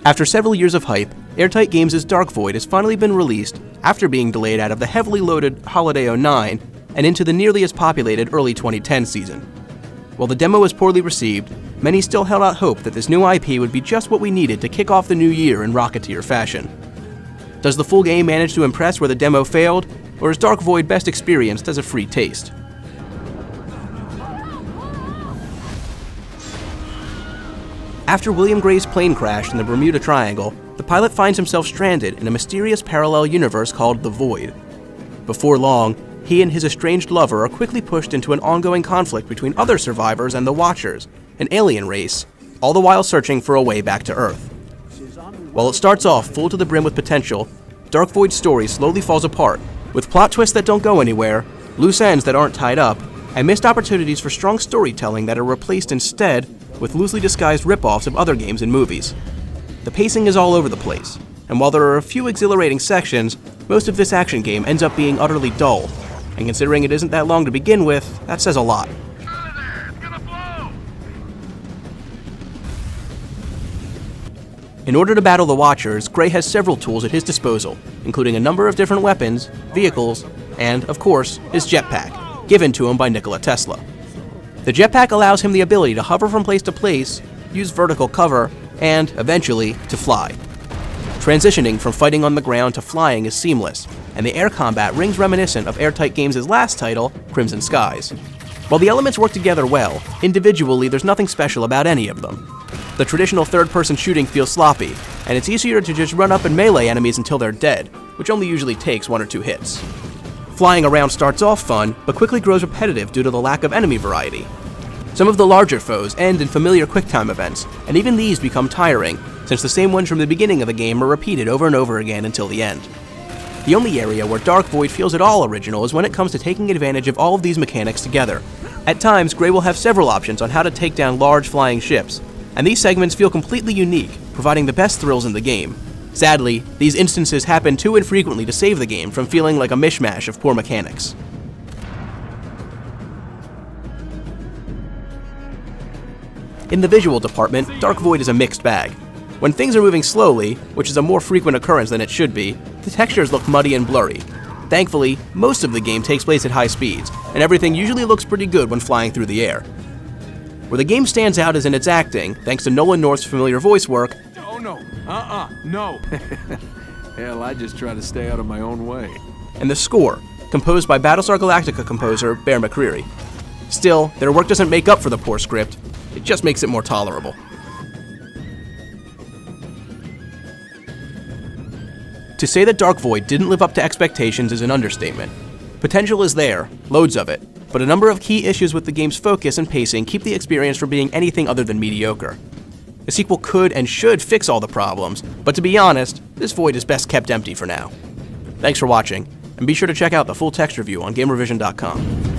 After several years of hype, Airtight Games' Dark Void has finally been released after being delayed out of the heavily loaded Holiday 09 and into the nearly as populated early 2010 season. While the demo was poorly received, many still held out hope that this new IP would be just what we needed to kick off the new year in Rocketeer fashion. Does the full game manage to impress where the demo failed, or is Dark Void best experienced as a free taste? After William Gray's plane crashed in the Bermuda Triangle, the pilot finds himself stranded in a mysterious parallel universe called the Void. Before long, he and his estranged lover are quickly pushed into an ongoing conflict between other survivors and the Watchers, an alien race, all the while searching for a way back to Earth. While it starts off full to the brim with potential, Dark Void's story slowly falls apart, with plot twists that don't go anywhere, loose ends that aren't tied up, and missed opportunities for strong storytelling that are replaced instead with loosely disguised rip-offs of other games and movies. The pacing is all over the place, and while there are a few exhilarating sections, most of this action game ends up being utterly dull, and considering it isn't that long to begin with, that says a lot. In order to battle the Watchers, Gray has several tools at his disposal, including a number of different weapons, vehicles, and, of course, his jetpack, given to him by Nikola Tesla. The jetpack allows him the ability to hover from place to place, use vertical cover, and, eventually, to fly. Transitioning from fighting on the ground to flying is seamless, and the air combat rings reminiscent of Airtight Games' last title, Crimson Skies. While the elements work together well, individually there's nothing special about any of them. The traditional third-person shooting feels sloppy, and it's easier to just run up and melee enemies until they're dead, which only usually takes 1 or 2 hits. Flying around starts off fun, but quickly grows repetitive due to the lack of enemy variety. Some of the larger foes end in familiar quick-time events, and even these become tiring, since the same ones from the beginning of the game are repeated over and over again until the end. The only area where Dark Void feels at all original is when it comes to taking advantage of all of these mechanics together. At times, Gray will have several options on how to take down large flying ships, and these segments feel completely unique, providing the best thrills in the game. Sadly, these instances happen too infrequently to save the game from feeling like a mishmash of poor mechanics. In the visual department, Dark Void is a mixed bag. When things are moving slowly, which is a more frequent occurrence than it should be, the textures look muddy and blurry. Thankfully, most of the game takes place at high speeds, and everything usually looks pretty good when flying through the air. Where the game stands out is in its acting, thanks to Nolan North's familiar voice work. Oh no, no. Hell, I just try to stay out of my own way. And the score, composed by Battlestar Galactica composer Bear McCreary. Still, their work doesn't make up for the poor script, it just makes it more tolerable. To say that Dark Void didn't live up to expectations is an understatement. Potential is there, loads of it, but a number of key issues with the game's focus and pacing keep the experience from being anything other than mediocre. A sequel could and should fix all the problems, but to be honest, this void is best kept empty for now. Thanks for watching, and be sure to check out the full text review on Gamervision.com.